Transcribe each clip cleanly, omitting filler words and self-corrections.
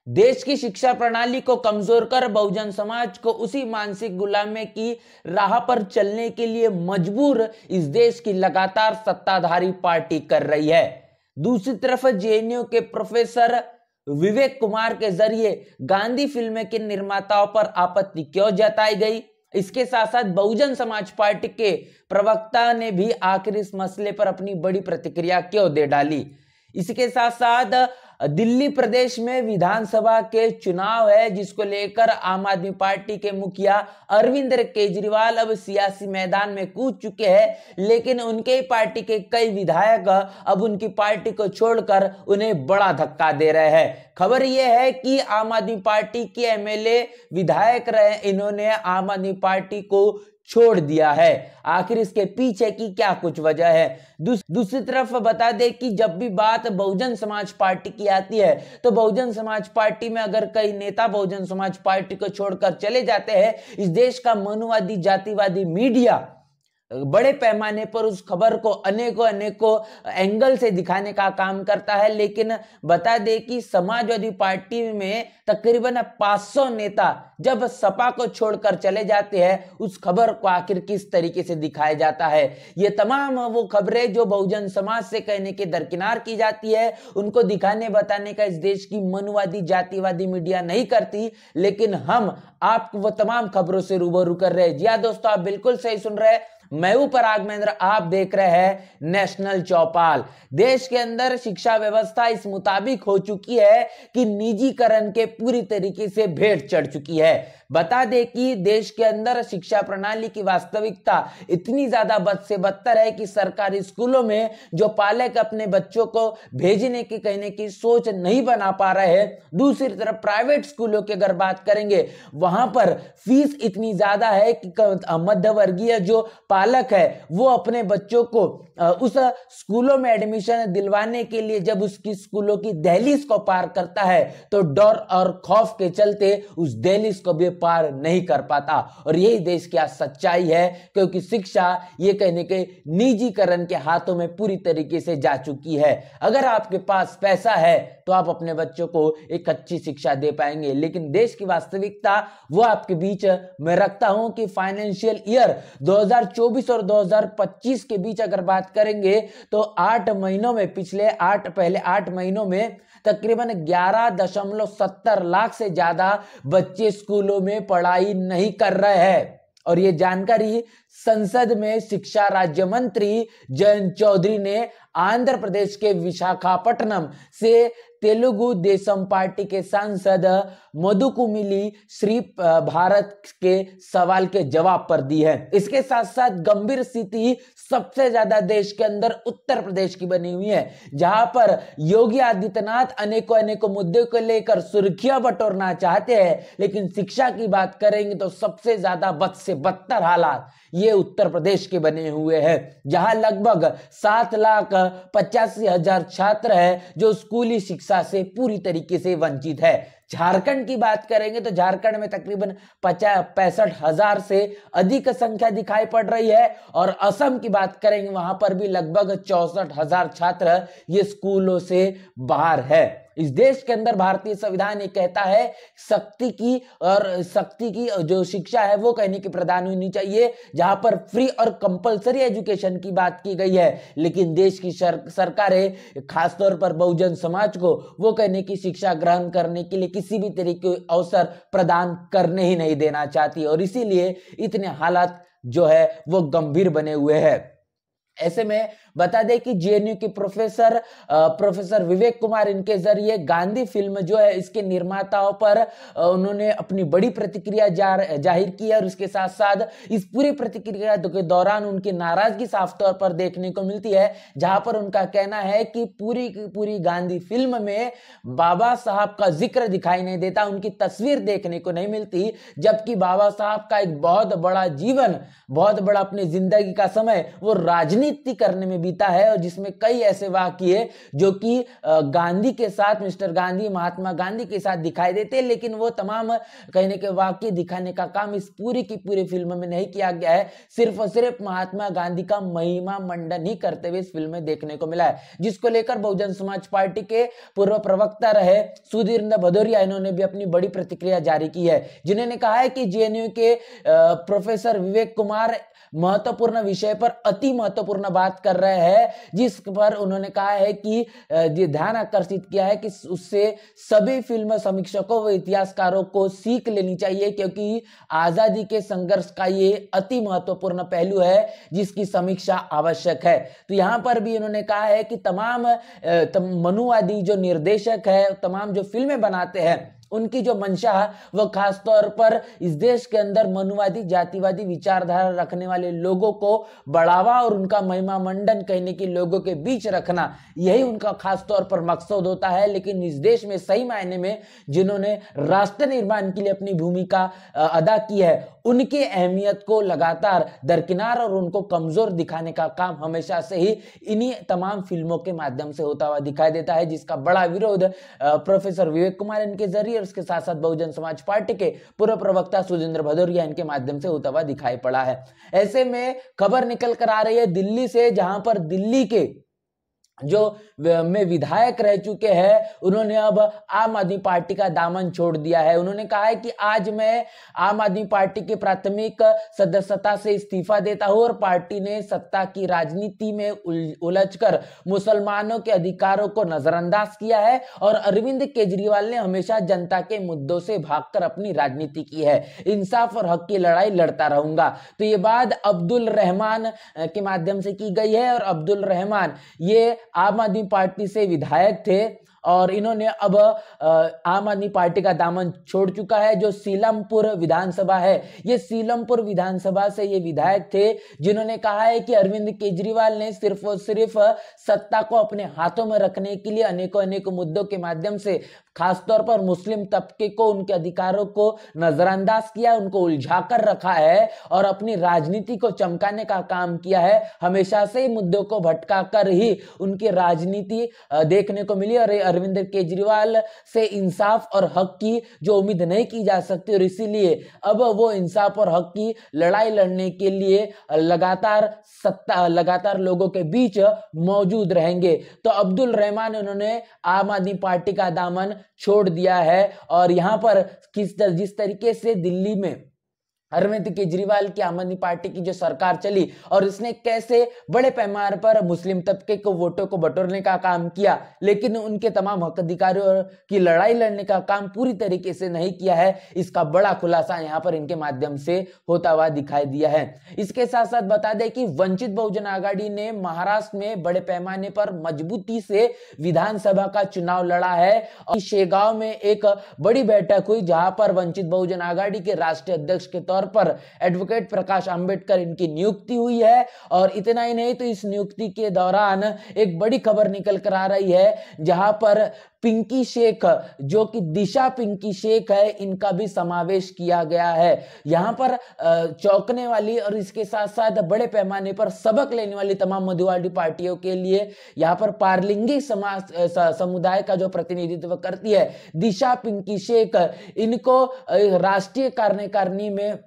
देश की शिक्षा प्रणाली को कमजोर कर बहुजन समाज को उसी मानसिक गुलामी की राह पर चलने के लिए मजबूर इस देश की लगातार सत्ताधारी पार्टी कर रही है। दूसरी तरफ जेएनयू के प्रोफेसर विवेक कुमार के जरिए गांधी फिल्म के निर्माताओं पर आपत्ति क्यों जताई गई, इसके साथ साथ बहुजन समाज पार्टी के प्रवक्ता ने भी आखिर इस मसले पर अपनी बड़ी प्रतिक्रिया क्यों दे डाली। इसके साथ साथ दिल्ली प्रदेश में विधानसभा के चुनाव है, जिसको लेकर आम आदमी पार्टी के मुखिया अरविंद केजरीवाल अब सियासी मैदान में कूद चुके हैं, लेकिन उनके ही पार्टी के कई विधायक अब उनकी पार्टी को छोड़कर उन्हें बड़ा धक्का दे रहे हैं। खबर यह है कि आम आदमी पार्टी के एमएलए विधायक रहे, इन्होंने आम आदमी पार्टी को छोड़ दिया है। आखिर इसके पीछे की क्या कुछ वजह है। दूसरी तरफ बता दें कि जब भी बात बहुजन समाज पार्टी की आती है तो बहुजन समाज पार्टी में अगर कई नेता बहुजन समाज पार्टी को छोड़कर चले जाते हैं, इस देश का मनुवादी जातिवादी मीडिया बड़े पैमाने पर उस खबर को अनेकों एंगल से दिखाने का काम करता है। लेकिन बता दें कि समाजवादी पार्टी में तकरीबन 500 नेता जब सपा को छोड़कर चले जाते हैं, उस खबर को आखिर किस तरीके से दिखाया जाता है। ये तमाम वो खबरें जो बहुजन समाज से कहने के दरकिनार की जाती है, उनको दिखाने बताने का इस देश की मनुवादी जातिवादी मीडिया नहीं करती, लेकिन हम आपको वो तमाम खबरों से रूबरू कर रहे हैं। जी हाँ दोस्तों, आप बिल्कुल सही सुन रहे हैं। मैं हूं पराग महेंद्र, आप देख रहे हैं नेशनल चौपाल। देश के अंदर शिक्षा व्यवस्था इस मुताबिक हो चुकी है कि निजीकरण के पूरी तरीके से भेंट चढ़ चुकी है। बता दें कि देश के अंदर शिक्षा प्रणाली की वास्तविकता इतनी ज्यादा बद से बदतर है कि सरकारी स्कूलों में जो पालक अपने बच्चों को भेजने की कहने की सोच नहीं बना पा रहे हैं, दूसरी तरफ प्राइवेट स्कूलों की अगर बात करेंगे, वहां पर फीस इतनी ज्यादा है कि मध्य वर्गीय जो पालक है वो अपने बच्चों को उस स्कूलों में एडमिशन दिलवाने के लिए जब उसकी स्कूलों की दहलीज को पार करता है तो डर और खौफ के चलते उस दहलीज को भी पार नहीं कर पाता। और यही देश की सच्चाई है, क्योंकि शिक्षा ये कहने के निजीकरण के हाथों में पूरी तरीके से जा चुकी है। अगर आपके पास पैसा है तो आप अपने बच्चों को एक अच्छी शिक्षा दे पाएंगे, लेकिन देश की वास्तविकता वो आपके बीच में रखता हूं कि फाइनेंशियल ईयर 2024 और 2025 के बीच अगर बात करेंगे तो 8 महीनों में पहले 8 महीनों में तकरीबन 11.70 लाख से ज्यादा बच्चे स्कूलों में पढ़ाई नहीं कर रहे हैं। और ये जानकारी संसद में शिक्षा राज्य मंत्री जयंत चौधरी ने आंध्र प्रदेश के विशाखापट्टनम से तेलुगु देशम पार्टी के सांसद मधुकुमिली श्री भारत के सवाल के जवाब पर दी है। इसके साथ साथ गंभीर स्थिति सबसे ज्यादा देश के अंदर उत्तर प्रदेश की बनी हुई है, जहां पर योगी आदित्यनाथ अनेकों मुद्दों को लेकर सुर्खियां बटोरना चाहते हैं, लेकिन शिक्षा की बात करेंगे तो सबसे ज्यादा बद से बदतर हालात ये उत्तर प्रदेश के बने हुए हैं, जहां लगभग 7,85,000 छात्र हैं जो स्कूली शिक्षा से पूरी तरीके से वंचित है। झारखंड की बात करेंगे तो झारखंड में तकरीबन 65,000 से अधिक संख्या दिखाई पड़ रही है, और असम की बात करेंगे वहां पर भी लगभग 64,000 छात्र ये स्कूलों से बाहर है। इस देश के अंदर भारतीय संविधान ये कहता है शक्ति की जो शिक्षा है वो कहने की प्रदान होनी चाहिए, जहां पर फ्री और कंपलसरी एजुकेशन की बात की गई है, लेकिन देश की सरकारें खासतौर पर बहुजन समाज को वो कहने की शिक्षा ग्रहण करने के लिए किसी भी तरीके के अवसर प्रदान करने ही नहीं देना चाहती, और इसीलिए इतने हालात जो है वो गंभीर बने हुए हैं। ऐसे में बता दें कि जेएनयू के प्रोफेसर विवेक कुमार, इनके जरिए गांधी फिल्म जो है इसके निर्माताओं पर उन्होंने अपनी बड़ी प्रतिक्रिया जाहिर की है, और उसके साथ साथ इस पूरी प्रतिक्रिया के दौरान उनकी नाराजगी साफ तौर पर देखने को मिलती है, जहां पर उनका कहना है कि पूरी की पूरी गांधी फिल्म में बाबा साहब का जिक्र दिखाई नहीं देता, उनकी तस्वीर देखने को नहीं मिलती, जबकि बाबा साहब का एक बहुत बड़ा जीवन, बहुत बड़ा अपनी जिंदगी का समय वो राजनीति करने में में बीता है और जिसमें कई ऐसे वाकये जो कि गांधी के साथ, मिस्टर गांधी, महात्मा गांधी के साथ दिखाई देते हैं, लेकिन वो तमाम कहने के वाकये दिखाने का काम इस पूरी की पूरी फिल्म में नहीं किया गया है। सिर्फ और सिर्फ महात्मा गांधी का महिमा मंडन ही करते हुए इस फिल्म में देखने को मिला है, जिसको लेकर बहुजन समाज पार्टी के पूर्व प्रवक्ता रहे सुधीर भदौरिया, इन्होंने भी अपनी बड़ी प्रतिक्रिया जारी की है, जिन्होंने कहा है कि जेएनयू के प्रोफेसर विवेक कुमार महत्वपूर्ण विषय पर अति महत्वपूर्ण बात कर रहे हैं, जिस पर उन्होंने कहा है कि ध्यान आकर्षित किया है कि उससे सभी फिल्म समीक्षकों व इतिहासकारों को सीख लेनी चाहिए, क्योंकि आजादी के संघर्ष का ये अति महत्वपूर्ण पहलू है जिसकी समीक्षा आवश्यक है। तो यहां पर भी उन्होंने कहा है कि तमाम मनुवादी जो निर्देशक है, तमाम जो फिल्में बनाते हैं, उनकी जो मंशा है वह खासतौर पर इस देश के अंदर मनुवादी जातिवादी विचारधारा रखने वाले लोगों को बढ़ावा और उनका महिमा मंडन कहने की लोगों के बीच रखना, यही उनका खासतौर पर मकसद होता है। लेकिन इस देश में सही मायने में जिन्होंने राष्ट्र निर्माण के लिए अपनी भूमिका अदा की है, उनकी अहमियत को लगातार दरकिनार और उनको कमजोर दिखाने का काम हमेशा से ही इन्हीं तमाम फिल्मों के माध्यम से होता हुआ दिखाई देता है, जिसका बड़ा विरोध प्रोफेसर विवेक कुमार इनके जरिए, उसके साथ साथ बहुजन समाज पार्टी के पूर्व प्रवक्ता सुधीर भदौरिया इनके माध्यम से होता हुआ दिखाई पड़ा है। ऐसे में खबर निकल कर आ रही है दिल्ली से, जहां पर दिल्ली के जो में विधायक रह चुके हैं, उन्होंने अब आम आदमी पार्टी का दामन छोड़ दिया है। उन्होंने कहा है कि आज मैं आम आदमी पार्टी की प्राथमिक सदस्यता से इस्तीफा देता हूं और पार्टी ने सत्ता की राजनीति में उलझकर मुसलमानों के अधिकारों को नजरअंदाज किया है और अरविंद केजरीवाल ने हमेशा जनता के मुद्दों से भागकर अपनी राजनीति की है। इंसाफ और हक की लड़ाई लड़ता रहूंगा। तो ये बात अब्दुल रहमान के माध्यम से की गई है और अब्दुल रहमान ये आम आदमी पार्टी से विधायक थे और इन्होंने अब आम आदमी पार्टी का दामन छोड़ चुका है। जो सीलमपुर विधानसभा है, ये सीलमपुर विधानसभा से ये विधायक थे, जिन्होंने कहा है कि अरविंद केजरीवाल ने सिर्फ और सिर्फ सत्ता को अपने हाथों में रखने के लिए अनेकों अनेकों मुद्दों के माध्यम से खासतौर पर मुस्लिम तबके को, उनके अधिकारों को नजरअंदाज किया, उनको उलझा कर रखा है और अपनी राजनीति को चमकाने का काम किया है। हमेशा से मुद्दों को भटका कर ही उनकी राजनीति देखने को मिली और अरविंद केजरीवाल से इंसाफ और हक की जो उम्मीद नहीं की जा सकती और इसीलिए अब वो इंसाफ और हक की लड़ाई लड़ने के लिए लगातार लोगों के बीच मौजूद रहेंगे। तो अब्दुल रहमान उन्होंने आम आदमी पार्टी का दामन छोड़ दिया है और यहां पर जिस तरीके से दिल्ली में अरविंद केजरीवाल की आम आदमी पार्टी की जो सरकार चली और इसने कैसे बड़े पैमाने पर मुस्लिम तबके को वोटों को बटोरने का काम किया, लेकिन उनके तमाम हक अधिकारियों की लड़ाई लड़ने का काम पूरी तरीके से नहीं किया है, इसका बड़ा खुलासा यहां पर इनके माध्यम से होता हुआ दिखाई दिया है। इसके साथ साथ बता दें कि वंचित बहुजन आघाड़ी ने महाराष्ट्र में बड़े पैमाने पर मजबूती से विधानसभा का चुनाव लड़ा है और शेगांव में एक बड़ी बैठक हुई, जहां पर वंचित बहुजन आघाड़ी के राष्ट्रीय अध्यक्ष के तौर पर एडवोकेट प्रकाश अंबेडकर इनकी नियुक्ति हुई है। और इतना ही नहीं, तो इस नियुक्ति के दौरान एक बड़ी खबर निकल कर आ रही है, जहां पर पिंकी शेख, जो कि दिशा पिंकी शेख है, इनका भी समावेश किया गया है। यहां पर चौंकने वाली और इसके साथ साथ बड़े पैमाने पर सबक लेने वाली तमाम मधुवादी पार्टियों के लिए यहां पर पारलिंगी समाज समुदाय का जो प्रतिनिधित्व करती है दिशा पिंकी शेख, इनको राष्ट्रीय कार्यकारिणी में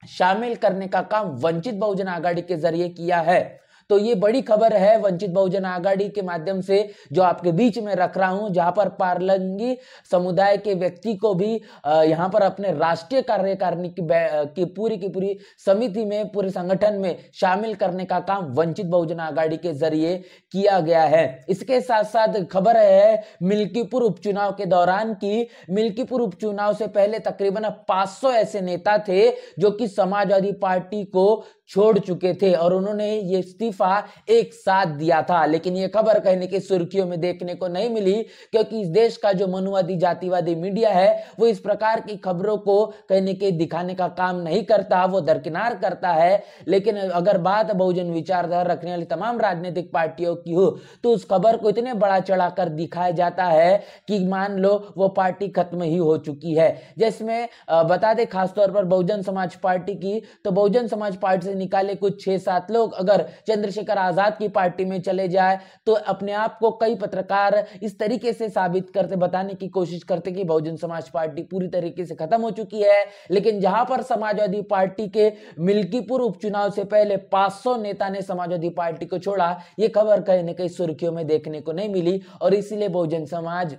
शामिल करने का काम वंचित बहुजन आघाड़ी के जरिए किया है। तो ये बड़ी खबर है वंचित बहुजन आघाड़ी के माध्यम से जो आपके बीच में रख रहा हूं, जहां पर पारलंगी समुदाय के व्यक्ति को भी यहां पर अपने राष्ट्रीय कार्यकारिणी की पूरी समिति में, पूरे संगठन में शामिल करने का काम वंचित बहुजन आघाड़ी के जरिए किया गया है। इसके साथ साथ खबर है मिल्कीपुर उपचुनाव के दौरान की, मिल्कीपुर उपचुनाव से पहले तकरीबन 500 ऐसे नेता थे जो कि समाजवादी पार्टी को छोड़ चुके थे और उन्होंने ये इस्तीफा एक साथ दिया था। लेकिन ये खबर कहने की सुर्खियों में देखने को नहीं मिली, क्योंकि इस देश का जो मनुवादी जातिवादी मीडिया है वो इस प्रकार की खबरों को कहने के दिखाने का काम नहीं करता, वो दरकिनार करता है। लेकिन अगर बात बहुजन विचारधारा रखने वाली तमाम राजनीतिक पार्टियों की हो तो उस खबर को इतने बड़ा चढ़ाकर दिखाया जाता है कि मान लो वो पार्टी खत्म ही हो चुकी है। जिसमें बता दें खासतौर पर बहुजन समाज पार्टी की, तो बहुजन समाज पार्टी से निकाले कुछ 6-7 लोग अगर चंद चंद्रशेखर आजाद की पार्टी में चले जाए तो अपने आप को कई पत्रकार इस तरीके से साबित करते, बताने की कोशिश करते कि बहुजन समाज पार्टी पूरी तरीके से खत्म हो चुकी है। लेकिन जहां पर समाजवादी पार्टी के मिल्कीपुर उपचुनाव से पहले 500 नेता ने समाजवादी पार्टी को छोड़ा, यह खबर कहीं न कहीं सुर्खियों में देखने को नहीं मिली और इसीलिए बहुजन समाज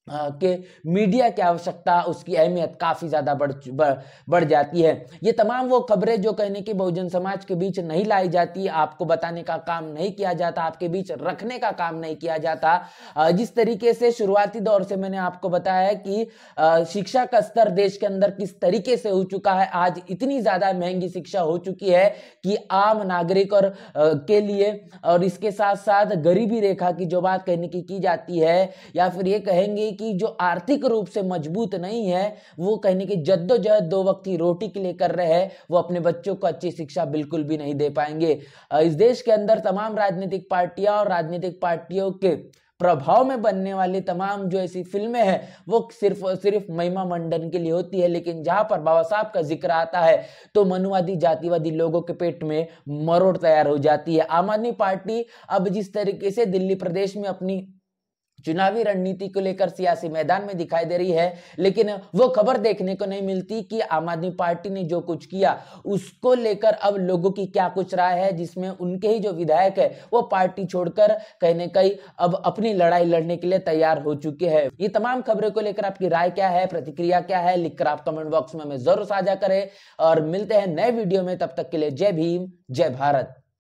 के मीडिया की आवश्यकता, उसकी अहमियत काफी ज्यादा बढ़ जाती है। ये तमाम वो खबरें जो कहने की बहुजन समाज के बीच नहीं लाई जाती, आपको बताने का काम नहीं किया जाता, आपके बीच रखने का काम नहीं किया जाता। जिस तरीके से शुरुआती दौर से मैंने आपको बताया कि शिक्षा का स्तर देश के अंदर किस तरीके से हो चुका है, आज इतनी ज्यादा महंगी शिक्षा हो चुकी है कि आम नागरिक और के लिए और इसके साथ साथ गरीबी रेखा की जो बात कहने की जाती है, या फिर ये कहेंगे कि जो आर्थिक रूप से मजबूत नहीं है, वो कहने की जद्दोजहद 2 वक्त की रोटी के लिए कर रहे हैं, वो अपने बच्चों को अच्छी शिक्षा बिल्कुल भी नहीं दे पाएंगे। इस देश के अंदर तमाम राजनीतिक पार्टियां और राजनीतिक पार्टियों के प्रभाव में बनने वाली तमाम जो ऐसी फिल्में हैं वो सिर्फ महिमा मंडन के लिए होती है, लेकिन जहां पर बाबा साहब का जिक्र आता है तो मनुवादी जातिवादी लोगों के पेट में मरोड़ तैयार हो जाती है। आम आदमी पार्टी अब जिस तरीके से दिल्ली प्रदेश में अपनी चुनावी रणनीति को लेकर सियासी मैदान में दिखाई दे रही है, लेकिन वो खबर देखने को नहीं मिलती कि आम आदमी पार्टी ने जो कुछ किया उसको लेकर अब लोगों की क्या कुछ राय है, जिसमें उनके ही जो विधायक है वो पार्टी छोड़कर कहीं न कहीं अब अपनी लड़ाई लड़ने के लिए तैयार हो चुके हैं। ये तमाम खबरों को लेकर आपकी राय क्या है, प्रतिक्रिया क्या है, लिखकर आप कमेंट बॉक्स में हमें जरूर साझा करें और मिलते हैं नए वीडियो में। तब तक के लिए जय भीम, जय भारत।